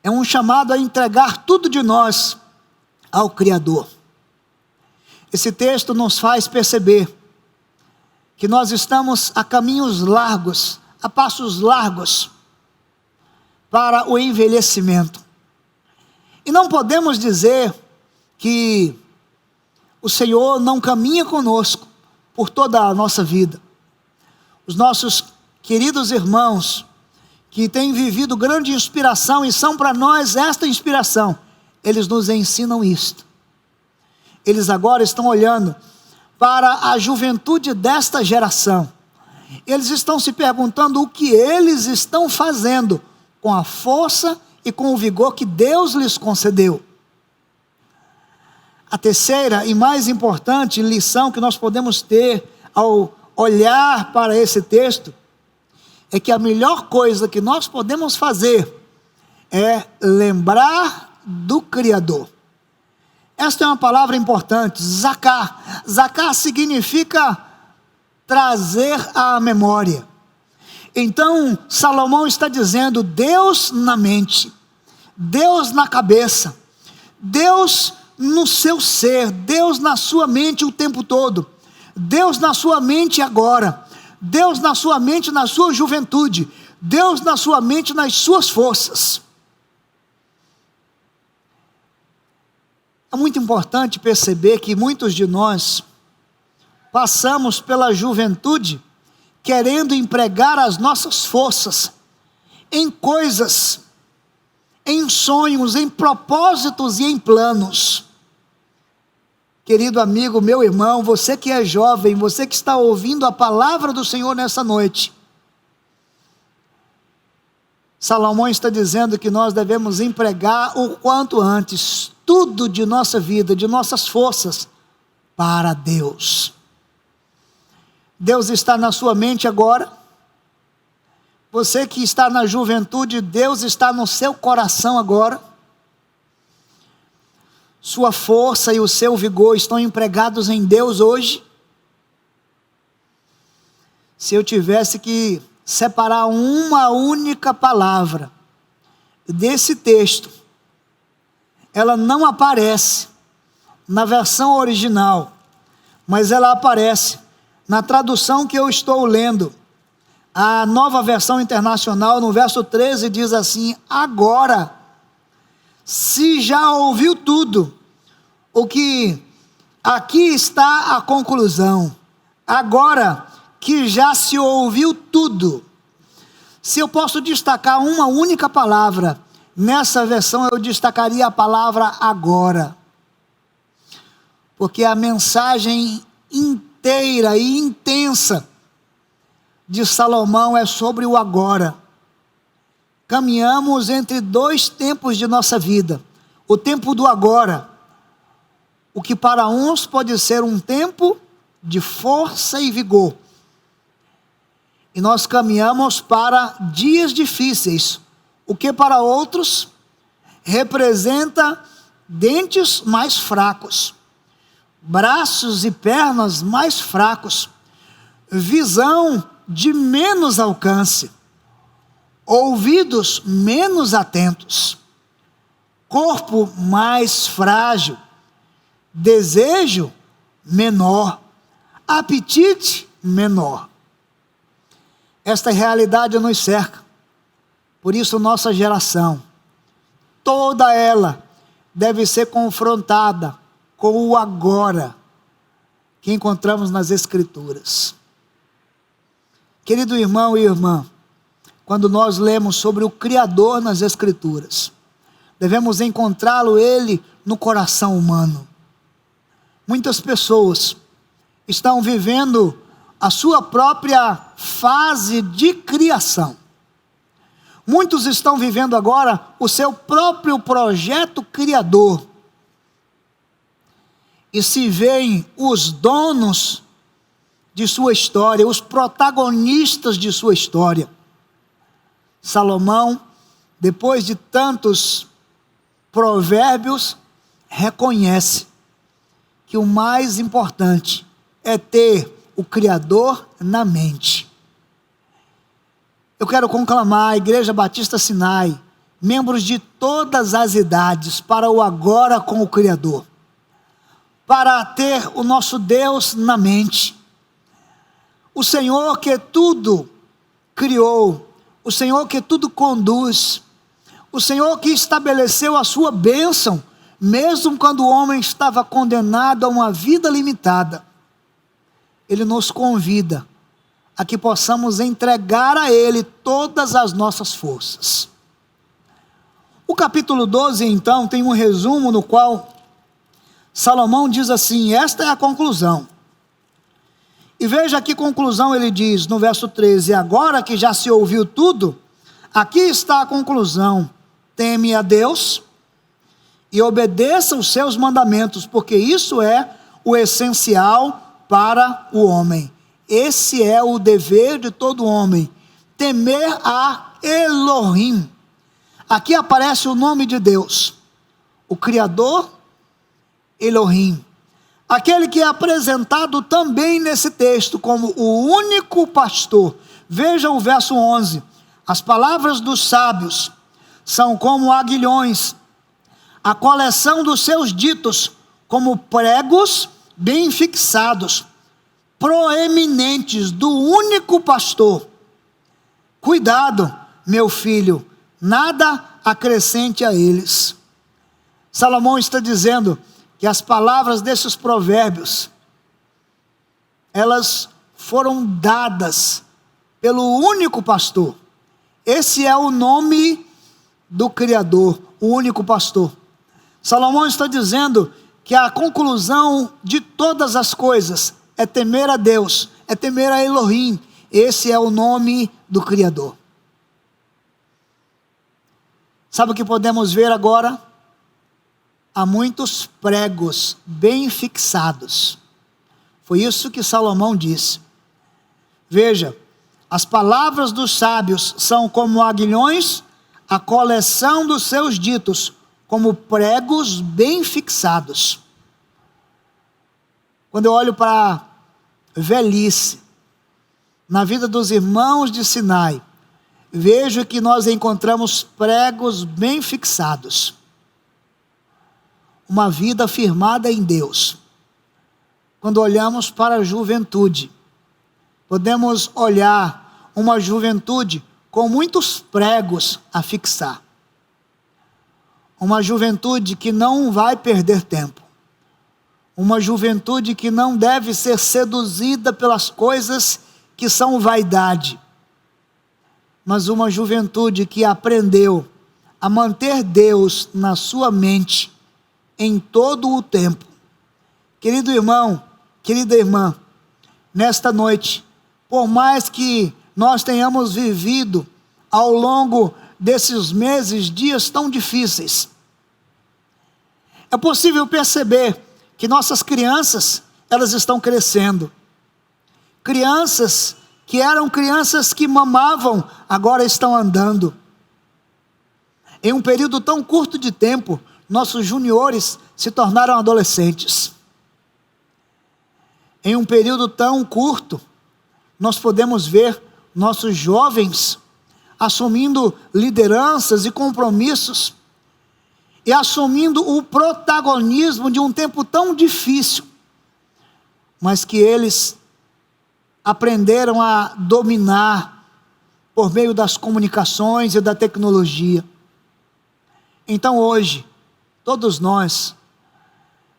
é um chamado a entregar tudo de nós ao Criador. Esse texto nos faz perceber que nós estamos a caminhos largos, a passos largos, para o envelhecimento. E não podemos dizer que o Senhor não caminha conosco por toda a nossa vida. Os nossos queridos irmãos, que têm vivido grande inspiração e são para nós esta inspiração, eles nos ensinam isto. Eles agora estão olhando para a juventude desta geração. Eles estão se perguntando o que eles estão fazendo com a força e com o vigor que Deus lhes concedeu. A terceira e mais importante lição que nós podemos ter ao olhar para esse texto é que a melhor coisa que nós podemos fazer é lembrar do Criador. Esta é uma palavra importante, zacar. Zacar significa trazer à memória. Então, Salomão está dizendo: Deus na mente, Deus na cabeça, Deus no seu ser, Deus na sua mente o tempo todo, Deus na sua mente agora, Deus na sua mente na sua juventude, Deus na sua mente, nas suas forças. É muito importante perceber que muitos de nós passamos pela juventude querendo empregar as nossas forças em coisas, em sonhos, em propósitos e em planos. Querido amigo, meu irmão, você que é jovem, você que está ouvindo a palavra do Senhor nessa noite, Salomão está dizendo que nós devemos empregar o quanto antes tudo de nossa vida, de nossas forças, para Deus. Deus está na sua mente agora. Você que está na juventude, Deus está no seu coração agora. Sua força e o seu vigor estão empregados em Deus hoje. Se eu tivesse que separar uma única palavra desse texto, ela não aparece na versão original, mas ela aparece na tradução que eu estou lendo. A Nova Versão Internacional, no verso 13, diz assim: agora, se já ouviu tudo, o que aqui está a conclusão. Agora que já se ouviu tudo. Se eu posso destacar uma única palavra, nessa versão eu destacaria a palavra agora. Porque a mensagem inteira e intensa de Salomão é sobre o agora. Caminhamos entre dois tempos de nossa vida. O tempo do agora, o que para uns pode ser um tempo de força e vigor. E nós caminhamos para dias difíceis, o que para outros representa dentes mais fracos, braços e pernas mais fracos, visão de menos alcance, ouvidos menos atentos, corpo mais frágil, desejo menor, apetite menor. Esta realidade nos cerca. Por isso nossa geração, toda ela, deve ser confrontada com o agora que encontramos nas Escrituras. Querido irmão e irmã, quando nós lemos sobre o Criador nas Escrituras, devemos encontrá-lo ele no coração humano. Muitas pessoas estão vivendo a sua própria fase de criação. Muitos estão vivendo agora o seu próprio projeto criador. E se veem os donos de sua história, os protagonistas de sua história. Salomão, depois de tantos provérbios, reconhece que o mais importante é ter o Criador na mente. Eu quero conclamar a Igreja Batista Sinai, membros de todas as idades, para o agora com o Criador, para ter o nosso Deus na mente. O Senhor que tudo criou, o Senhor que tudo conduz, o Senhor que estabeleceu a sua bênção, mesmo quando o homem estava condenado a uma vida limitada. Ele nos convida a que possamos entregar a Ele todas as nossas forças. O capítulo 12, então, tem um resumo no qual Salomão diz assim: esta é a conclusão. E veja que conclusão ele diz no verso 13: agora que já se ouviu tudo, aqui está a conclusão: teme a Deus e obedeça os seus mandamentos, porque isso é o essencial para o homem. Esse é o dever de todo homem, temer a Elohim. Aqui aparece o nome de Deus, o Criador, Elohim, aquele que é apresentado também nesse texto como o único pastor. Veja o verso 11: as palavras dos sábios são como aguilhões, a coleção dos seus ditos como pregos bem fixados, proeminentes do único pastor. Cuidado, meu filho, nada acrescente a eles. Salomão está dizendo que as palavras desses provérbios, elas foram dadas pelo único pastor. Esse é o nome do Criador, o único pastor. Salomão está dizendo que a conclusão de todas as coisas é temer a Deus, é temer a Elohim. Esse é o nome do Criador. Sabe o que podemos ver agora? Há muitos pregos bem fixados. Foi isso que Salomão disse. Veja, as palavras dos sábios são como aguilhões, a coleção dos seus ditos como pregos bem fixados. Quando eu olho para a velhice, na vida dos irmãos de Sinai, vejo que nós encontramos pregos bem fixados. Uma vida firmada em Deus. Quando olhamos para a juventude, podemos olhar uma juventude com muitos pregos a fixar. Uma juventude que não vai perder tempo. Uma juventude que não deve ser seduzida pelas coisas que são vaidade. Mas uma juventude que aprendeu a manter Deus na sua mente em todo o tempo. Querido irmão, querida irmã, nesta noite, por mais que nós tenhamos vivido ao longo desses meses, dias tão difíceis, é possível perceber que nossas crianças, elas estão crescendo. Crianças que eram crianças que mamavam, agora estão andando. Em um período tão curto de tempo, nossos juniores se tornaram adolescentes. Em um período tão curto, nós podemos ver nossos jovens assumindo lideranças e compromissos e assumindo o protagonismo de um tempo tão difícil, mas que eles aprenderam a dominar por meio das comunicações e da tecnologia. Então hoje, todos nós,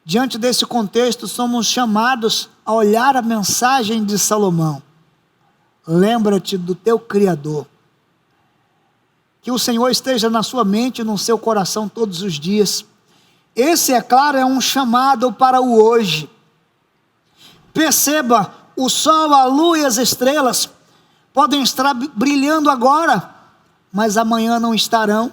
diante desse contexto, somos chamados a olhar a mensagem de Salomão. Lembra-te do teu Criador. Que o Senhor esteja na sua mente e no seu coração todos os dias. Esse, é claro, é um chamado para o hoje. Perceba, o sol, a lua e as estrelas podem estar brilhando agora, mas amanhã não estarão.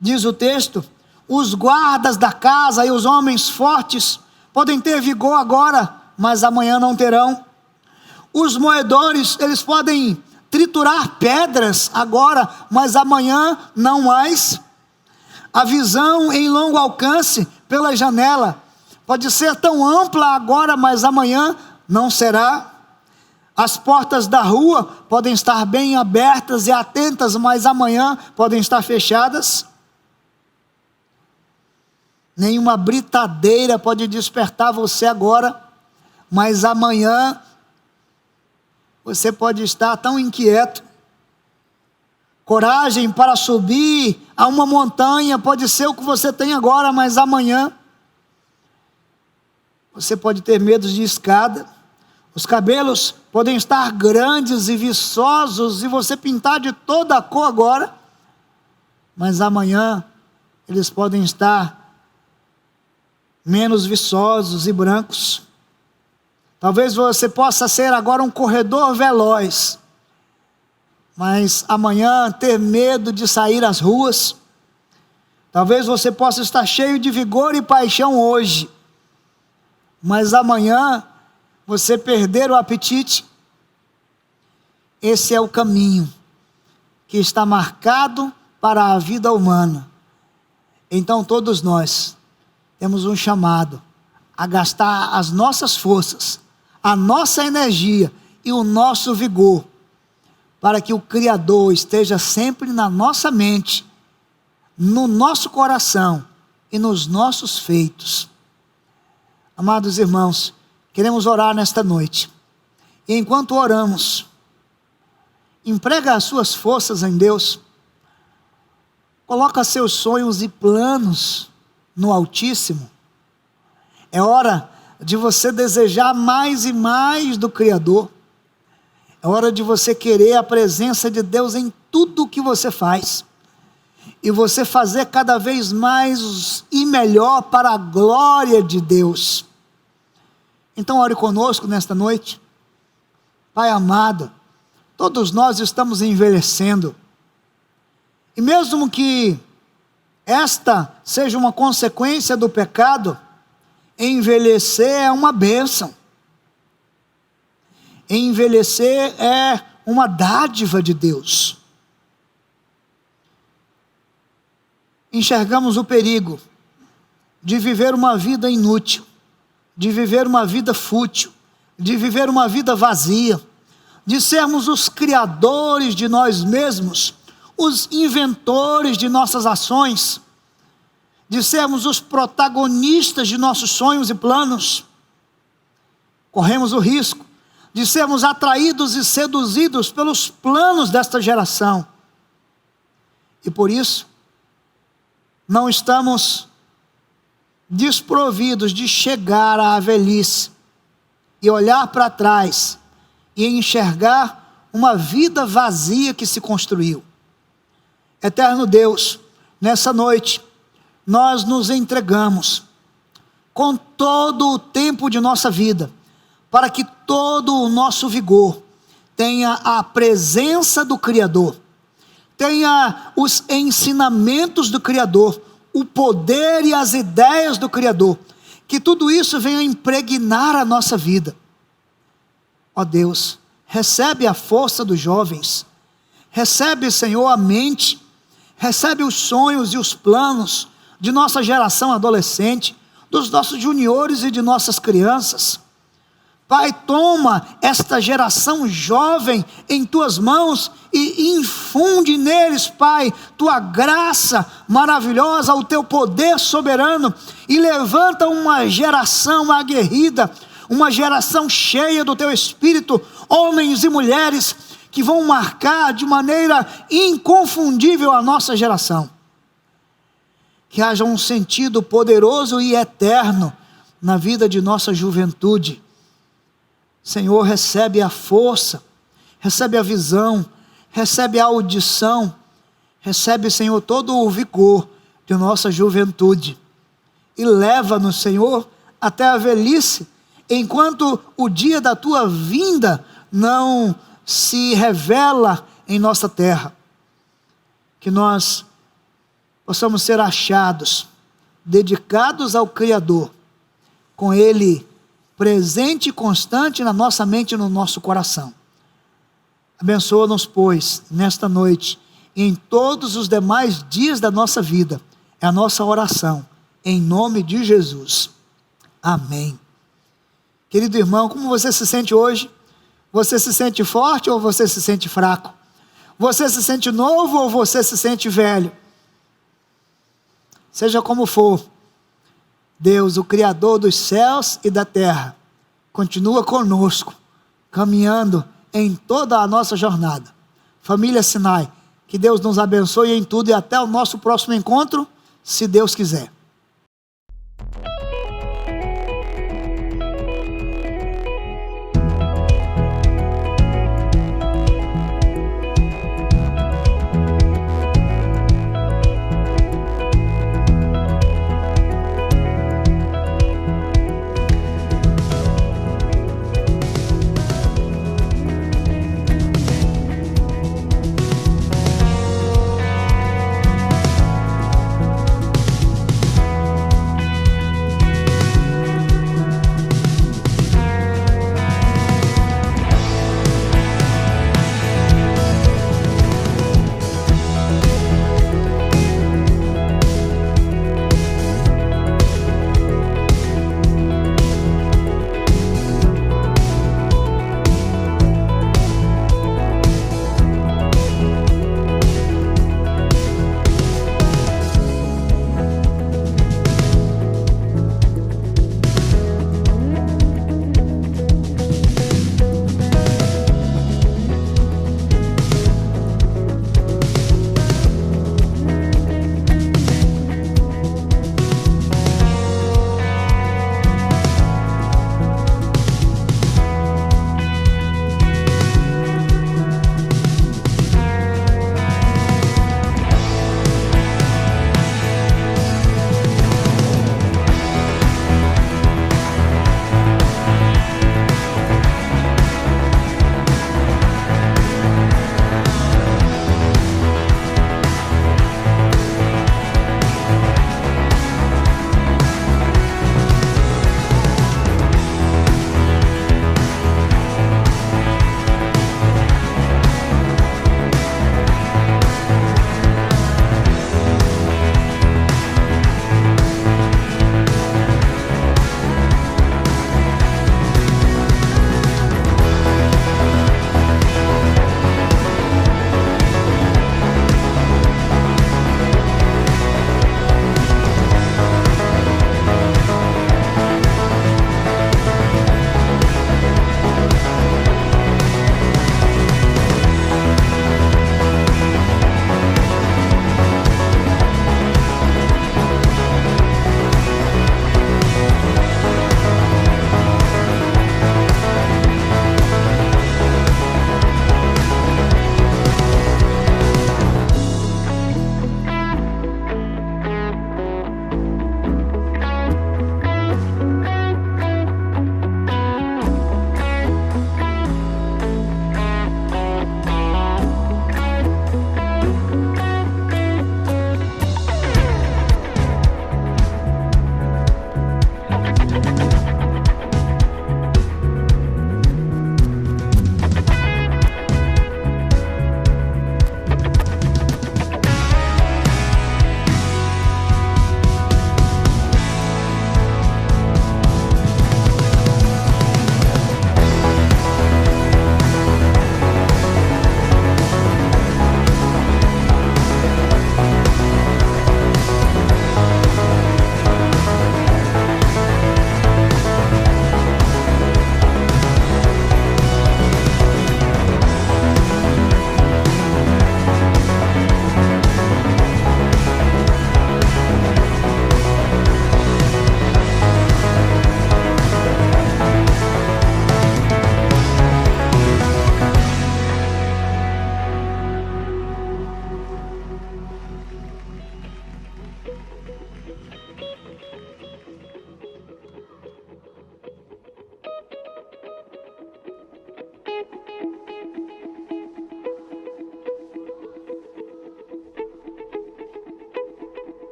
Diz o texto, os guardas da casa e os homens fortes podem ter vigor agora, mas amanhã não terão. Os moedores, eles podem triturar pedras agora, mas amanhã não mais. A visão em longo alcance pela janela pode ser tão ampla agora, mas amanhã não será. As portas da rua podem estar bem abertas e atentas, mas amanhã podem estar fechadas. Nenhuma britadeira pode despertar você agora, mas amanhã você pode estar tão inquieto. Coragem para subir a uma montanha pode ser o que você tem agora, mas amanhã você pode ter medo de escada. Os cabelos podem estar grandes e viçosos e você pintar de toda a cor agora, mas amanhã eles podem estar menos viçosos e brancos. Talvez você possa ser agora um corredor veloz, mas amanhã ter medo de sair às ruas. Talvez você possa estar cheio de vigor e paixão hoje, mas amanhã você perder o apetite. Esse é o caminho que está marcado para a vida humana. Então todos nós temos um chamado a gastar as nossas forças, a nossa energia e o nosso vigor, para que o Criador esteja sempre na nossa mente, no nosso coração e nos nossos feitos. Amados irmãos, queremos orar nesta noite. E enquanto oramos, Emprega as suas forças em Deus. Coloca seus sonhos e planos no Altíssimo. É hora de você desejar mais e mais do Criador. É hora de você querer a presença de Deus em tudo o que você faz. E você fazer cada vez mais e melhor para a glória de Deus. Então ore conosco nesta noite. Pai amado, todos nós estamos envelhecendo. E mesmo que esta seja uma consequência do pecado, envelhecer é uma bênção. Envelhecer é uma dádiva de Deus. Enxergamos o perigo de viver uma vida inútil, de viver uma vida fútil, de viver uma vida vazia, de sermos os criadores de nós mesmos, os inventores de nossas ações, de sermos os protagonistas de nossos sonhos e planos. Corremos o risco de sermos atraídos e seduzidos pelos planos desta geração. E por isso, não estamos desprovidos de chegar à velhice e olhar para trás e enxergar uma vida vazia que se construiu. Eterno Deus, nessa noite, nós nos entregamos com todo o tempo de nossa vida, para que todo o nosso vigor tenha a presença do Criador, tenha os ensinamentos do Criador, o poder e as ideias do Criador, que tudo isso venha impregnar a nossa vida. Ó Deus, recebe a força dos jovens, recebe, Senhor, a mente, recebe os sonhos e os planos de nossa geração adolescente, dos nossos juniores e de nossas crianças. Pai, toma esta geração jovem em tuas mãos e infunde neles, Pai, tua graça maravilhosa, o teu poder soberano, e levanta uma geração aguerrida, uma geração cheia do teu Espírito, homens e mulheres que vão marcar de maneira inconfundível a nossa geração. Que haja um sentido poderoso e eterno na vida de nossa juventude. Senhor, recebe a força, recebe a visão, recebe a audição, recebe, Senhor, todo o vigor de nossa juventude, e leva-nos, Senhor, até a velhice, enquanto o dia da tua vinda não se revela em nossa terra. Que nós possamos ser achados, dedicados ao Criador, com Ele presente e constante na nossa mente e no nosso coração. Abençoa-nos, pois, nesta noite e em todos os demais dias da nossa vida. É a nossa oração, em nome de Jesus. Amém. Querido irmão, como você se sente hoje? Você se sente forte ou você se sente fraco? Você se sente novo ou você se sente velho? Seja como for, Deus, o Criador dos céus e da terra, continua conosco, caminhando em toda a nossa jornada. Família Sinai, que Deus nos abençoe em tudo e até o nosso próximo encontro, se Deus quiser.